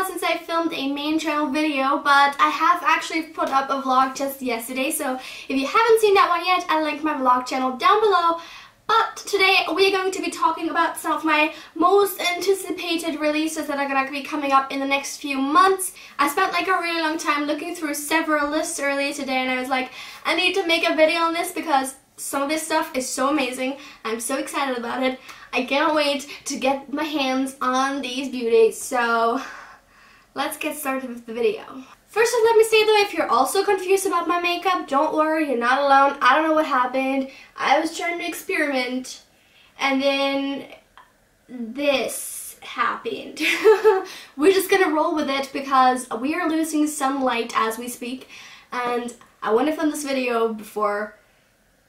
while since I filmed a main channel video, but I have actually put up a vlog just yesterday, so if you haven't seen that one yet, I'll link my vlog channel down below. But today we are going to be talking about some of my most anticipated releases that are going to be coming up in the next few months. I spent like a really long time looking through several lists earlier today, and I was like, I need to make a video on this because some of this stuff is so amazing. I'm so excited about it. I cannot wait to get my hands on these beauties, so let's get started with the video. First off, let me say though, if you're also confused about my makeup, don't worry, you're not alone. I don't know what happened. I was trying to experiment, and then this happened. We're just gonna roll with it because we are losing sunlight as we speak, and I want to film this video before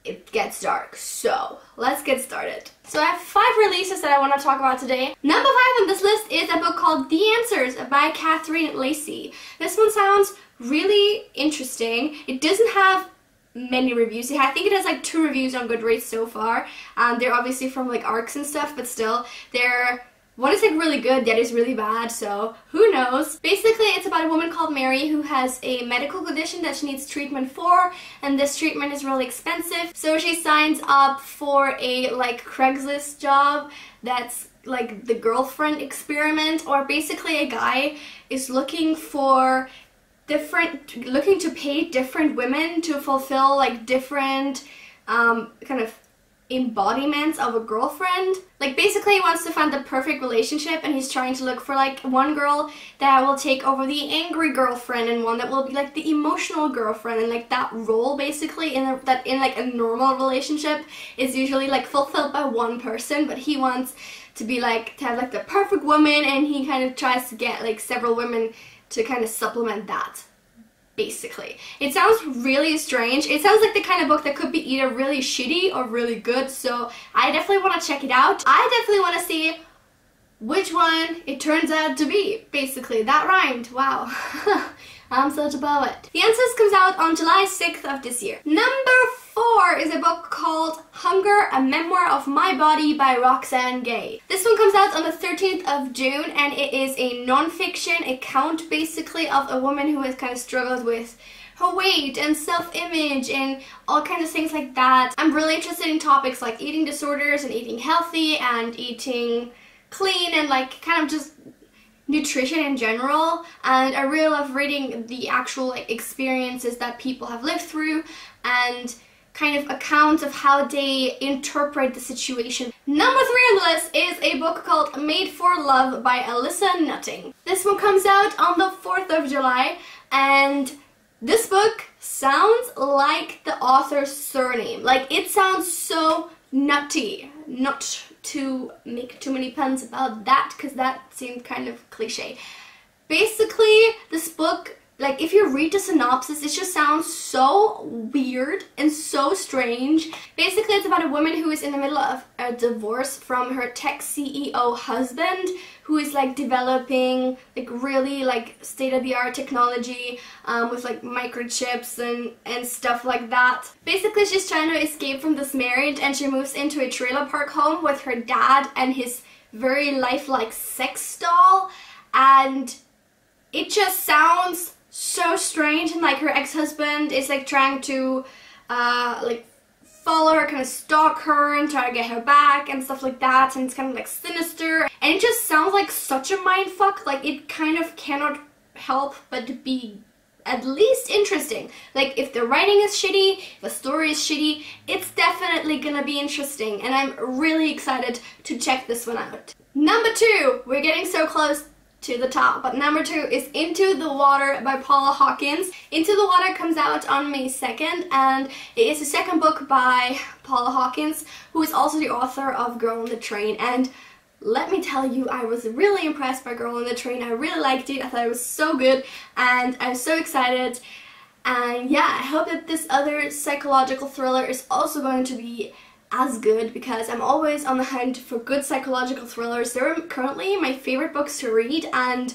it gets dark, so let's get started. So I have 5 releases that I want to talk about today. Number 5 on this list is a book called The Answers by Katherine Lacey. This one sounds really interesting. It doesn't have many reviews. I think it has like 2 reviews on Goodreads so far. They're obviously from like ARCs and stuff, but still, one is like really good, the other is really bad, so who knows. Basically, it's about a woman called Mary who has a medical condition that she needs treatment for, and this treatment is really expensive. So she signs up for a like Craigslist job that's like the girlfriend experiment, or basically a guy is looking to pay different women to fulfill like different kind of embodiments of a girlfriend. Like basically he wants to find the perfect relationship, and he's trying to look for like one girl that will take over the angry girlfriend and one that will be like the emotional girlfriend, and like that role basically in like a normal relationship is usually like fulfilled by one person, but he wants to have like the perfect woman, and he kind of tries to get like several women to kind of supplement that. Basically. It sounds really strange. It sounds like the kind of book that could be either really shitty or really good, so I definitely want to check it out. I definitely want to see which one it turns out to be. Basically, that rhymed. Wow. I'm such a poet. The Answers comes out on July 6th of this year. Number 4 is a book called Hunger, A Memoir of My Body by Roxane Gay. This one comes out on the 13th of June, and it is a non-fiction account basically of a woman who has kind of struggled with her weight and self-image and all kinds of things like that. I'm really interested in topics like eating disorders and eating healthy and eating clean and like kind of just nutrition in general, and I really love reading the actual like experiences that people have lived through and kind of accounts of how they interpret the situation. Number 3 on the list is a book called Made for Love by Alyssa Nutting. This one comes out on the 4th of July, and this book sounds like the author's surname. Like, it sounds so nutty. Not to make too many puns about that, because that seemed kind of cliche. Basically, this book, like if you read the synopsis, it just sounds so weird and so strange. Basically, it's about a woman who is in the middle of a divorce from her tech CEO husband, who is like developing like really like state-of-the-art technology with like microchips and stuff like that. Basically, she's trying to escape from this marriage, and she moves into a trailer park home with her dad and his very lifelike sex doll, and it just sounds so strange, and like her ex-husband is like trying to like follow her, kind of stalk her and try to get her back and stuff like that, and it's kind of like sinister, and it just sounds like such a mindfuck. Like, it kind of cannot help but be at least interesting. Like, if the writing is shitty, if the story is shitty, it's definitely gonna be interesting, and I'm really excited to check this one out. Number 2, we're getting so close to the top, but number 2 is Into the Water by Paula Hawkins. Into the Water comes out on May 2nd, and it is the second book by Paula Hawkins, who is also the author of Girl on the Train, and let me tell you, I was really impressed by Girl on the Train. I really liked it. I thought it was so good, and I'm so excited. And yeah, I hope that this other psychological thriller is also going to be as good, because I'm always on the hunt for good psychological thrillers. They're currently my favorite books to read, and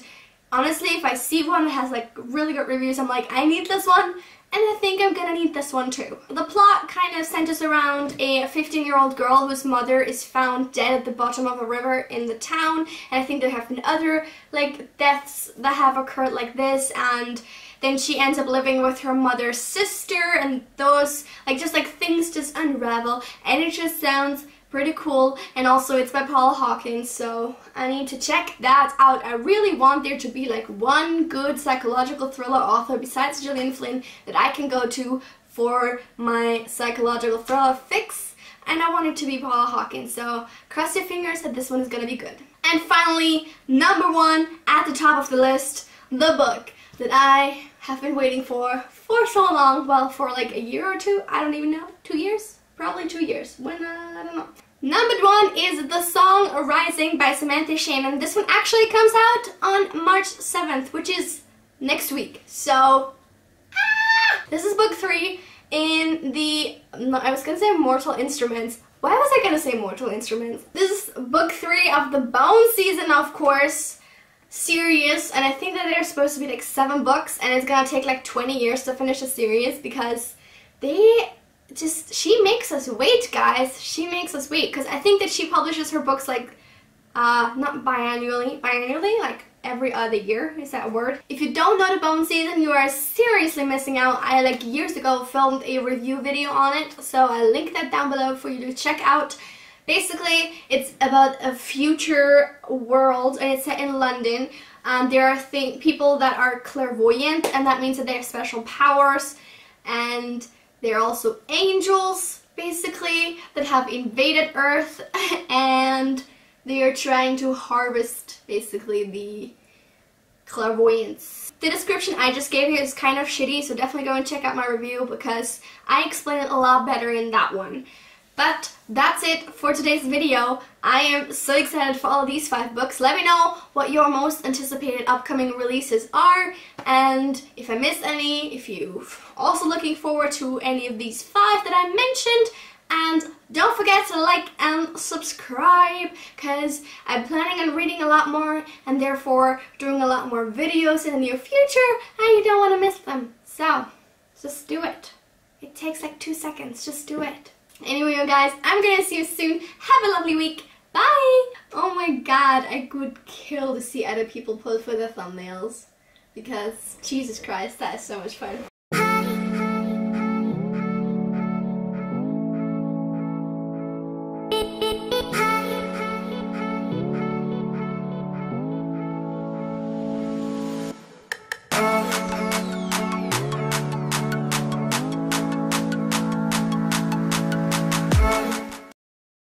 honestly, if I see one that has like really good reviews, I'm like, I need this one, and I think I'm gonna need this one too. The plot kind of centers around a 15-year-old girl whose mother is found dead at the bottom of a river in the town, and I think there have been other like deaths that have occurred like this, and then she ends up living with her mother's sister, and those just things just unravel, and it just sounds pretty cool. And also it's by Paula Hawkins, so I need to check that out. I really want there to be like one good psychological thriller author besides Gillian Flynn that I can go to for my psychological thriller fix, and I want it to be Paula Hawkins, so cross your fingers that this one is gonna be good. And finally, number one at the top of the list, the book that I have been waiting for so long, well, for like a year or two, I don't even know, 2 years? Probably 2 years. When, I don't know. Number one is The Song Rising by Samantha Shannon. This one actually comes out on March 7th, which is next week. So, this is book 3 in the, I was gonna say Mortal Instruments. Why was I gonna say Mortal Instruments? This is book 3 of the Bone Season, of course, series, and I think that they're supposed to be like 7 books, and it's gonna take like 20 years to finish the series because she makes us wait, guys. She makes us wait, because I think that she publishes her books like, not biannually, like every other year, is that a word? If you don't know the Bone Season, you are seriously missing out. I like years ago filmed a review video on it, so I link that down below for you to check out. Basically, it's about a future world, and it's set in London. There are people that are clairvoyant, and that means that they have special powers, and they're also angels, basically, that have invaded Earth, and they are trying to harvest, basically, the clairvoyance. The description I just gave you is kind of shitty, so definitely go and check out my review because I explain it a lot better in that one. But that's it for today's video. I am so excited for all of these 5 books. Let me know what your most anticipated upcoming releases are, and if I missed any, if you're also looking forward to any of these 5 that I mentioned. And don't forget to like and subscribe, because I'm planning on reading a lot more and therefore doing a lot more videos in the near future, and you don't want to miss them. So, just do it. It takes like 2 seconds, just do it. Anyway, you guys, I'm gonna see you soon. Have a lovely week. Bye! Oh my god, I would kill to see other people pull for their thumbnails. Because, Jesus Christ, that is so much fun.